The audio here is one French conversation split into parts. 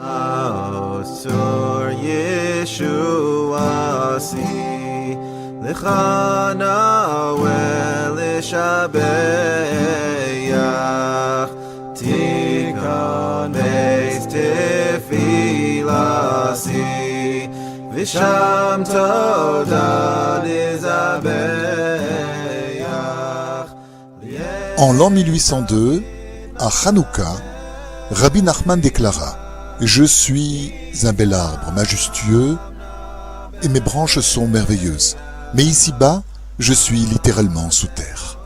Asur Yeshuasi Lechana Velishabeach Tikon Beis Tefilasi Visham Toda Nizabeach. En l'an 1802, à Hanouka, Rabbi Nachman déclara: Je suis un bel arbre majestueux et mes branches sont merveilleuses. Mais ici-bas, je suis littéralement sous terre.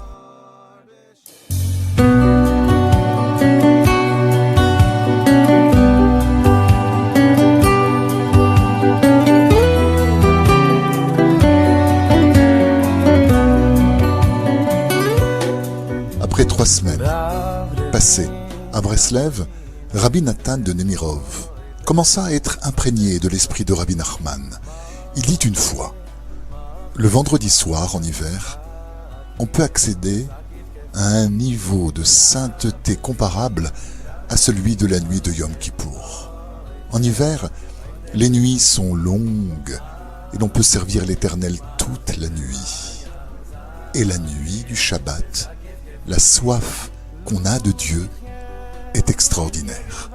Après 3 semaines passées à Breslev, Rabbi Nathan de Nemirov commença à être imprégné de l'esprit de Rabbi Nachman. Il dit une fois: le vendredi soir, en hiver, on peut accéder à un niveau de sainteté comparable à celui de la nuit de Yom Kippour. En hiver, les nuits sont longues et l'on peut servir l'Éternel toute la nuit. Et la nuit du Shabbat, la soif qu'on a de Dieu est extraordinaire.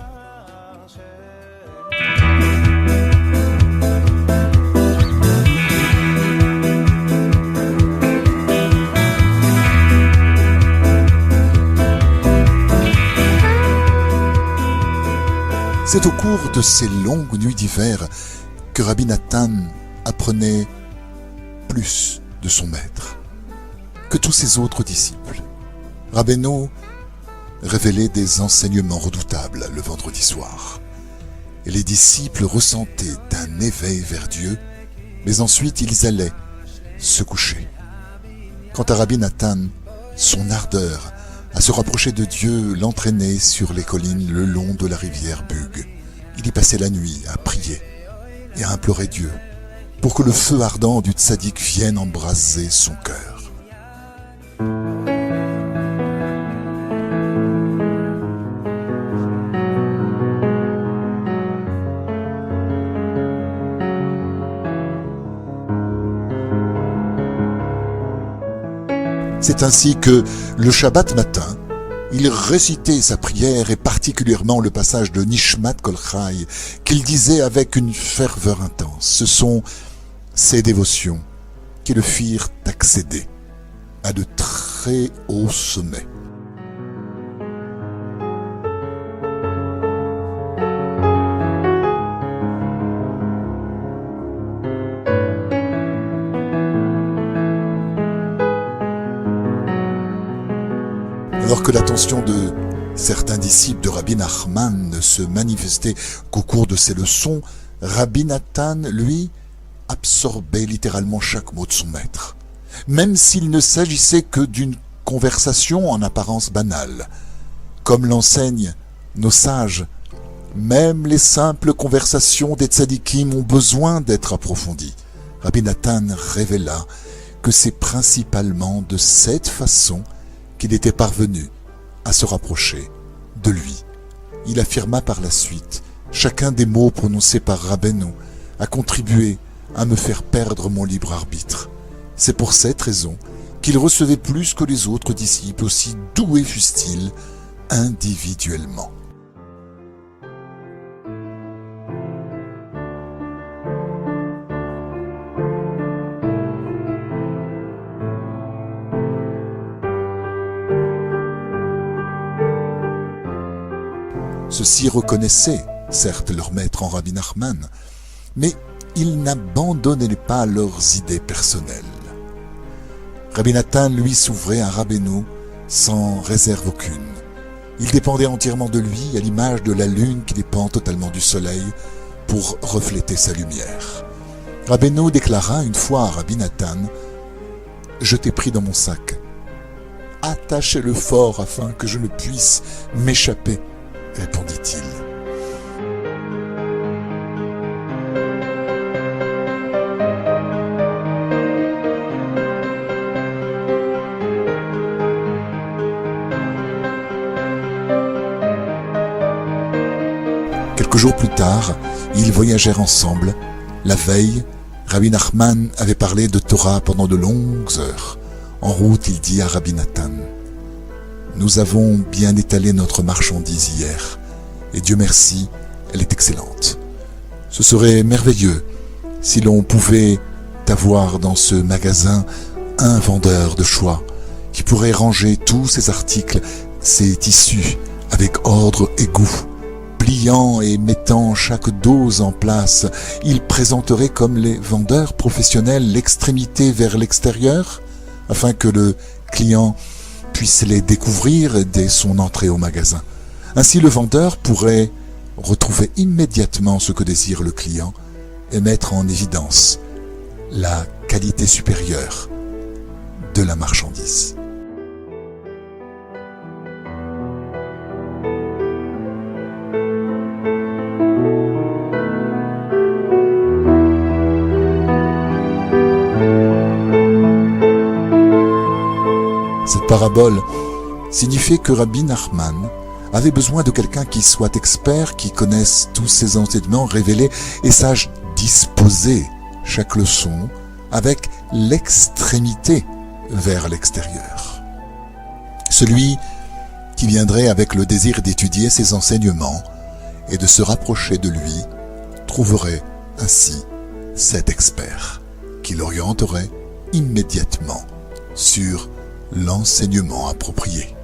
C'est au cours de ces longues nuits d'hiver que Rabbi Nathan apprenait plus de son maître que tous ses autres disciples. Rabbeinu révélait des enseignements redoutables le vendredi soir. Et les disciples ressentaient un éveil vers Dieu, mais ensuite ils allaient se coucher. Quant à Rabbi Nathan, son ardeur à se rapprocher de Dieu l'entraînait sur les collines le long de la rivière Bug. Il y passait la nuit à prier et à implorer Dieu pour que le feu ardent du tzaddik vienne embraser son cœur. C'est ainsi que, le Shabbat matin, il récitait sa prière et particulièrement le passage de Nishmat Kol Chai qu'il disait avec une ferveur intense. Ce sont ces dévotions qui le firent accéder à de très hauts sommets. Alors que l'attention de certains disciples de Rabbi Nachman ne se manifestait qu'au cours de ses leçons, Rabbi Nathan, lui, absorbait littéralement chaque mot de son maître, même s'il ne s'agissait que d'une conversation en apparence banale. Comme l'enseignent nos sages, même les simples conversations des tzadikim ont besoin d'être approfondies. Rabbi Nathan révéla que c'est principalement de cette façon qu'il était parvenu à se rapprocher de lui. Il affirma par la suite: chacun des mots prononcés par Rabbeinu a contribué à me faire perdre mon libre arbitre. C'est pour cette raison qu'il recevait plus que les autres disciples, aussi doués fussent-ils individuellement. Ceux-ci reconnaissaient, certes, leur maître en Rabbi Nachman, mais ils n'abandonnaient pas leurs idées personnelles. Rabbi Nathan, lui, s'ouvrait à Rabbeinu sans réserve aucune. Il dépendait entièrement de lui, à l'image de la lune qui dépend totalement du soleil pour refléter sa lumière. Rabbeinu déclara une fois à Rabbi Nathan: « Je t'ai pris dans mon sac. Attachez-le fort afin que je ne puisse m'échapper, » répondit-il. Quelques jours plus tard, ils voyagèrent ensemble. La veille, Rabbi Nachman avait parlé de Torah pendant de longues heures. En route, il dit à Rabbi Nathan: « Nous avons bien étalé notre marchandise hier, et Dieu merci, elle est excellente. Ce serait merveilleux si l'on pouvait avoir dans ce magasin un vendeur de choix qui pourrait ranger tous ces articles, ces tissus, avec ordre et goût. Pliant et mettant chaque dose en place, il présenterait comme les vendeurs professionnels l'extrémité vers l'extérieur, afin que le client puisse les découvrir dès son entrée au magasin. Ainsi, le vendeur pourrait retrouver immédiatement ce que désire le client et mettre en évidence la qualité supérieure de la marchandise. Cette parabole signifiait que Rabbi Nachman avait besoin de quelqu'un qui soit expert, qui connaisse tous ces enseignements révélés et sache disposer chaque leçon avec l'extrémité vers l'extérieur. Celui qui viendrait avec le désir d'étudier ces enseignements et de se rapprocher de lui trouverait ainsi cet expert qui l'orienterait immédiatement sur l'enseignement approprié.